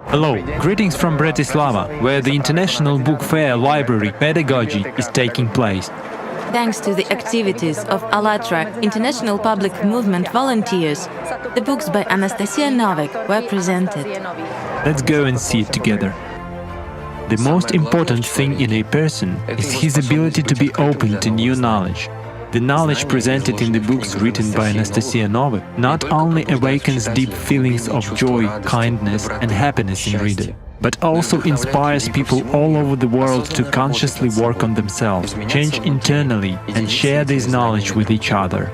Hello, greetings from Bratislava, where the International Book Fair Library Pedagogy is taking place. Thanks to the activities of ALLATRA International Public Movement volunteers, the books by Anastasia Novykh were presented. Let's go and see it together. The most important thing in a person is his ability to be open to new knowledge. The knowledge presented in the books written by Anastasia Novykh not only awakens deep feelings of joy, kindness and happiness in reader, but also inspires people all over the world to consciously work on themselves, change internally and share this knowledge with each other.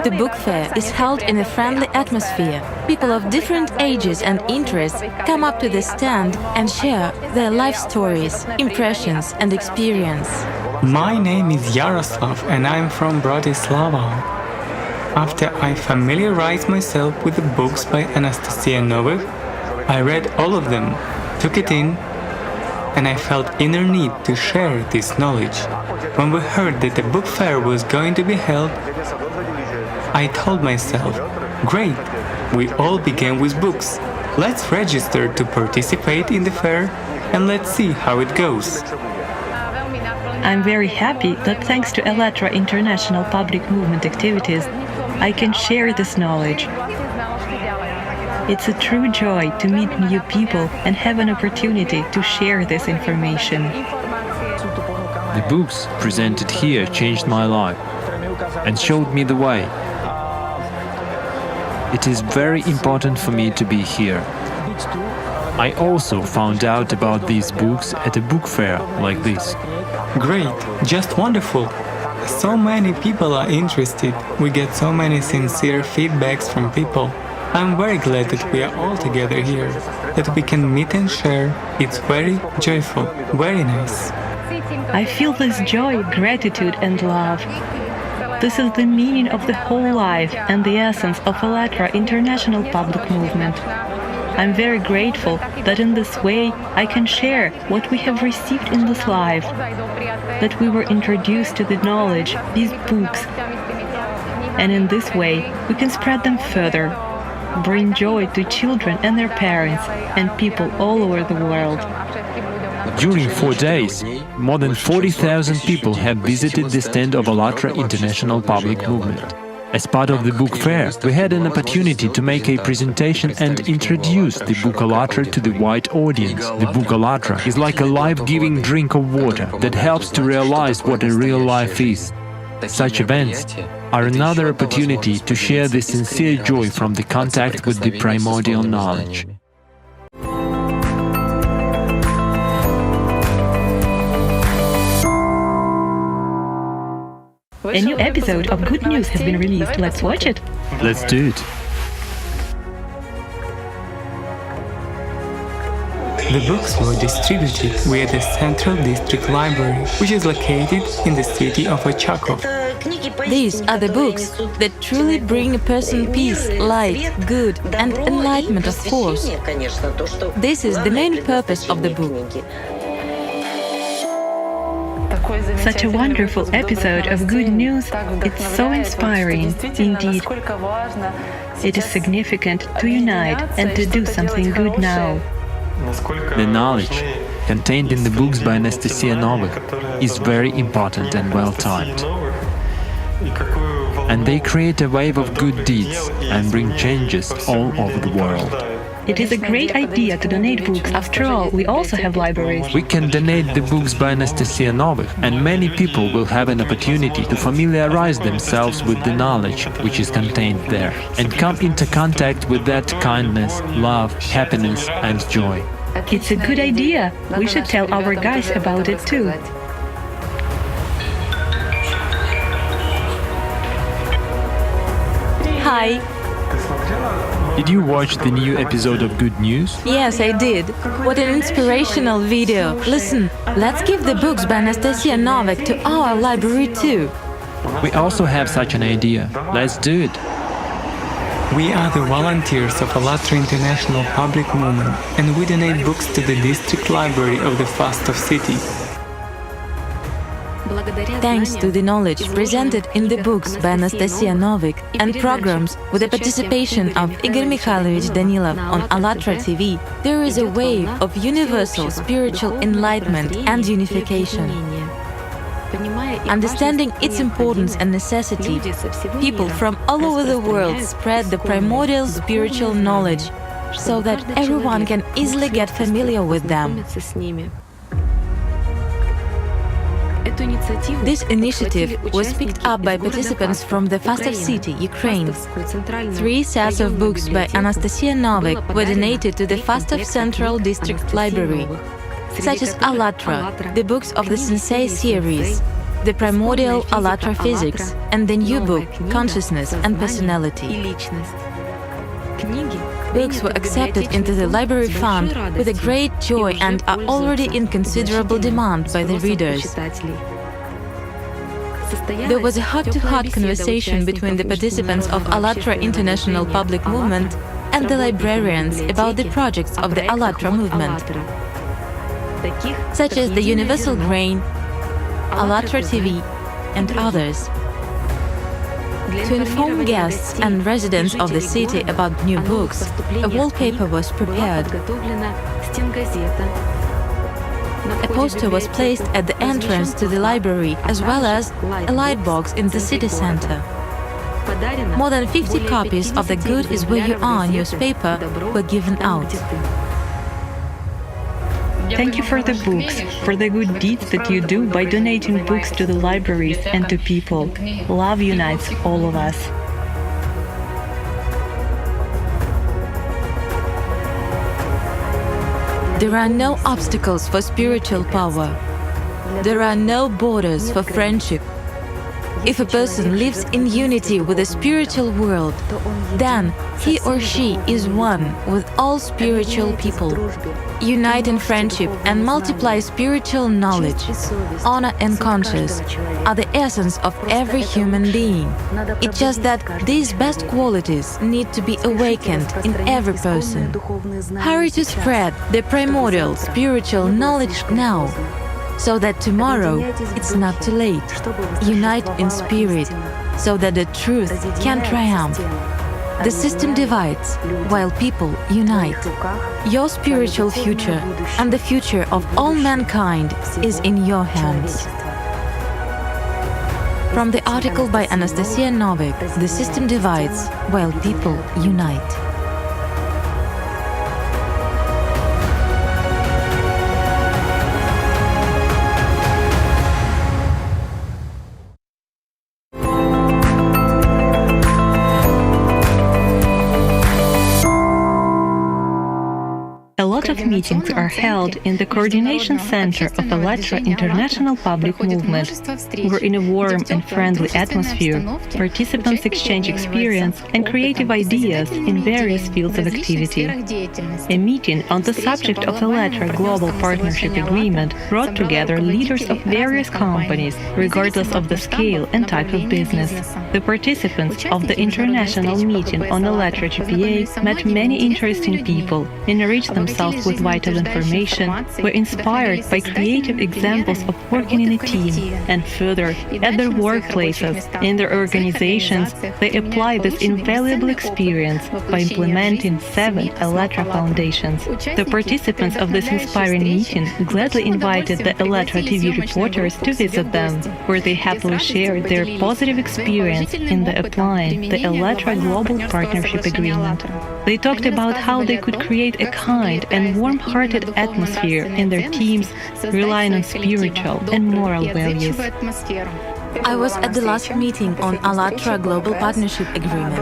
The book fair is held in a friendly atmosphere. People of different ages and interests come up to the stand and share their life stories, impressions and experience. My name is Yaroslav and I'm from Bratislava. After I familiarized myself with the books by Anastasia Novykh, I read all of them, took it in, and I felt inner need to share this knowledge. When we heard that the book fair was going to be held, I told myself, great, we all began with books. Let's register to participate in the fair and let's see how it goes. I'm very happy that thanks to ALLATRA International Public Movement activities, I can share this knowledge. It's a true joy to meet new people and have an opportunity to share this information. The books presented here changed my life and showed me the way. It is very important for me to be here. I also found out about these books at a book fair like this. Great, just wonderful. So many people are interested. We get so many sincere feedbacks from people. I'm very glad that we are all together here, that we can meet and share. It's very joyful, very nice. I feel this joy, gratitude and love. This is the meaning of the whole life and the essence of ALLATRA International Public Movement. I'm very grateful that in this way I can share what we have received in this life, that we were introduced to the knowledge, these books, and in this way we can spread them further, bring joy to children and their parents and people all over the world. During 4 days, more than 40,000 people have visited the stand of ALLATRA International Public Movement. As part of the book fair, we had an opportunity to make a presentation and introduce the book ALLATRA to the wide audience. The book ALLATRA is like a life-giving drink of water that helps to realize what a real life is. Such events are another opportunity to share the sincere joy from the contact with the primordial knowledge. A new episode of Good News has been released. Let's watch it. Let's do it. The books were distributed via the Central District Library, which is located in the city of Ochakov. These are the books that truly bring a person peace, light, good and enlightenment of course. This is the main purpose of the book. Such a wonderful episode of Good News. It's so inspiring, indeed. It is significant to unite and to do something good now. The knowledge contained in the books by Anastasia Novykh is very important and well-timed. And they create a wave of good deeds and bring changes all over the world. It is a great idea to donate books. After all, we also have libraries. We can donate the books by Anastasia Novykh, and many people will have an opportunity to familiarize themselves with the knowledge which is contained there, and come into contact with that kindness, love, happiness and joy. It's a good idea. We should tell our guys about it too. Hi! Did you watch the new episode of Good News? Yes, I did. What an inspirational video. Listen, let's give the books by Anastasia Novykh to our library too. We also have such an idea. Let's do it. We are the volunteers of ALLATRA International Public Movement and we donate books to the district library of the Fastov city. Thanks to the knowledge presented in the books by Anastasia Novykh and programs with the participation of Igor Mikhailovich Danilov on ALLATRA TV, there is a wave of universal spiritual enlightenment and unification. Understanding its importance and necessity, people from all over the world spread the primordial spiritual knowledge so that everyone can easily get familiar with them. This initiative was picked up by participants from the Fastov city, Ukraine. 3 sets of books by Anastasia Novykh were donated to the Fastov Central District Library, such as ALLATRA, the books of the Sensei series, the primordial ALLATRA Physics, and the new book Consciousness and Personality. Books were accepted into the library fund with a great joy and are already in considerable demand by the readers. There was a heart-to-heart conversation between the participants of ALLATRA International Public Movement and the librarians about the projects of the ALLATRA movement, such as the Universal Grain, ALLATRA TV, and others. To inform guests and residents of the city about new books, a wallpaper was prepared. A poster was placed at the entrance to the library, as well as a light box in the city center. More than 50 copies of the Good Is Where You Are newspaper were given out. Thank you for the books, for the good deeds that you do by donating books to the libraries and to people. Love unites all of us. There are no obstacles for spiritual power. There are no borders for friendship. If a person lives in unity with the spiritual world, then he or she is one with all spiritual people. Unite in friendship and multiply spiritual knowledge. Honor and conscience are the essence of every human being. It's just that these best qualities need to be awakened in every person. Hurry to spread the primordial spiritual knowledge now, so that tomorrow it's not too late. Unite in spirit, so that the truth can triumph. The system divides, while people unite. Your spiritual future and the future of all mankind is in your hands. From the article by Anastasia Novykh, the system divides, while people unite. A lot of meetings are held in the Coordination Center of ALLATRA International Public Movement, where in a warm and friendly atmosphere, participants exchange experience and creative ideas in various fields of activity. A meeting on the subject of ALLATRA Global Partnership Agreement brought together leaders of various companies, regardless of the scale and type of business. The participants of the international meeting on ALLATRA GPA met many interesting people, enriched themselves with vital information, were inspired by creative examples of working in a team, and further, at their workplaces, in their organizations, they apply this invaluable experience by implementing 7 ALLATRA foundations. The participants of this inspiring meeting gladly invited the ALLATRA TV reporters to visit them, where they happily shared their positive experience in the applying the ALLATRA Global Partnership Agreement. They talked about how they could create a kind and warm-hearted atmosphere in their teams, relying on spiritual and moral values. I was at the last meeting on ALLATRA Global Partnership Agreement.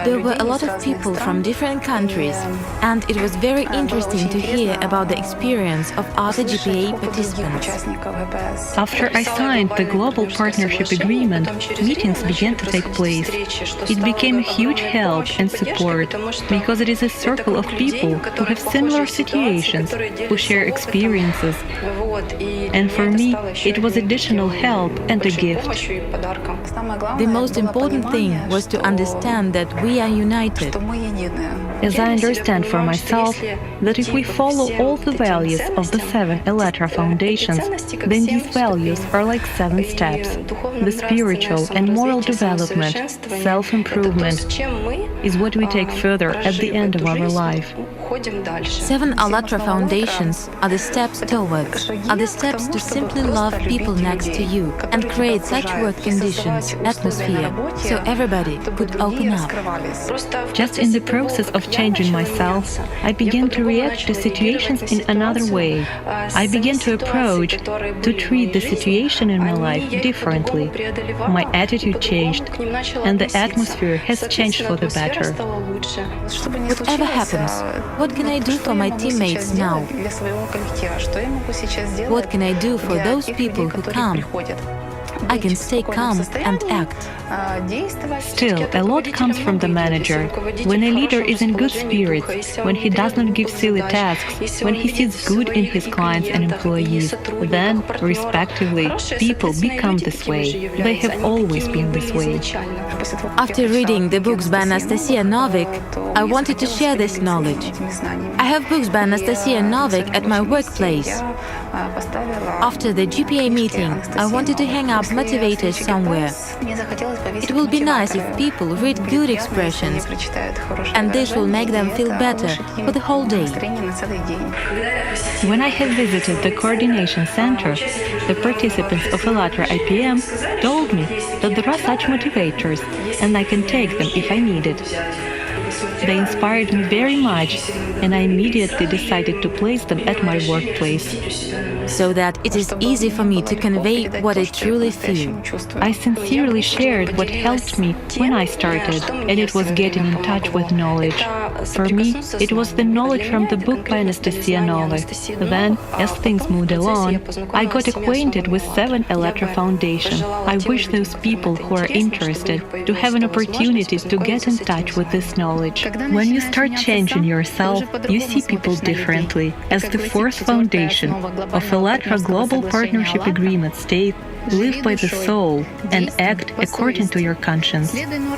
There were a lot of people from different countries, and it was very interesting to hear about the experience of ALLATRA GPA participants. After I signed the Global Partnership Agreement, meetings began to take place. It became a huge help and support, because it is a circle of people who have similar situations, who share experiences. And for me, it was additional help and a gift. The most important thing was to understand that we are united. as I understand for myself that if we follow all the values of the 7 ALLATRA foundations, then these values are like 7 steps. The spiritual and moral development, self-improvement, is what we take further at the end of our life. 7 ALLATRA foundations are the steps towards, are the steps to simply love people next to you and create such work conditions, atmosphere, so everybody could open up. Just in the process of changing myself, I began to react to situations in another way. I began to approach, to treat the situation in my life differently. My attitude changed, and the atmosphere has changed for the better. Whatever happens, what can I do for my teammates now? What can I do for those people who come? I can stay calm and act. Still, a lot comes from the manager. When a leader is in good spirits, when he does not give silly tasks, when he sees good in his clients and employees, then, respectively, people become this way. They have always been this way. After reading the books by Anastasia Novykh, I wanted to share this knowledge. I have books by Anastasia Novykh at my workplace. After the GPA meeting, I wanted to hang up motivators somewhere. It will be nice if people read good expressions, and this will make them feel better for the whole day. When I have visited the coordination center, the participants of ALLATRA IPM told me that there are such motivators, and I can take them if I need it. They inspired me very much, and I immediately decided to place them at my workplace. So that it is easy for me to convey what I truly feel. I sincerely shared what helped me when I started, and it was getting in touch with knowledge. For me, it was the knowledge from the book by Anastasia Novykh. Then, as things moved along, I got acquainted with 7 ALLATRA Foundation. I wish those people who are interested to have an opportunity to get in touch with this knowledge. When you start changing yourself, you see people differently. As the 4th foundation of ALLATRA Global Partnership Agreement states, live by the soul and act according to your conscience.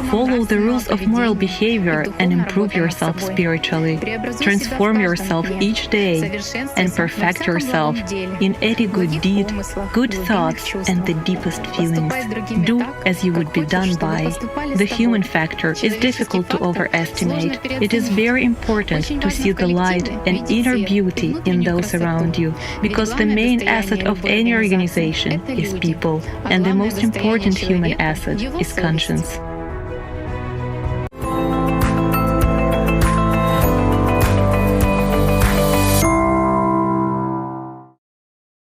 Follow the rules of moral behavior and improve yourself spiritually. Transform yourself each day and perfect yourself in any good deed, good thoughts, and the deepest feelings. Do as you would be done by. The human factor is difficult to overestimate. It is very important to see the light and inner beauty in those around you, because the main asset of any organization is people, and the most important human asset is conscience.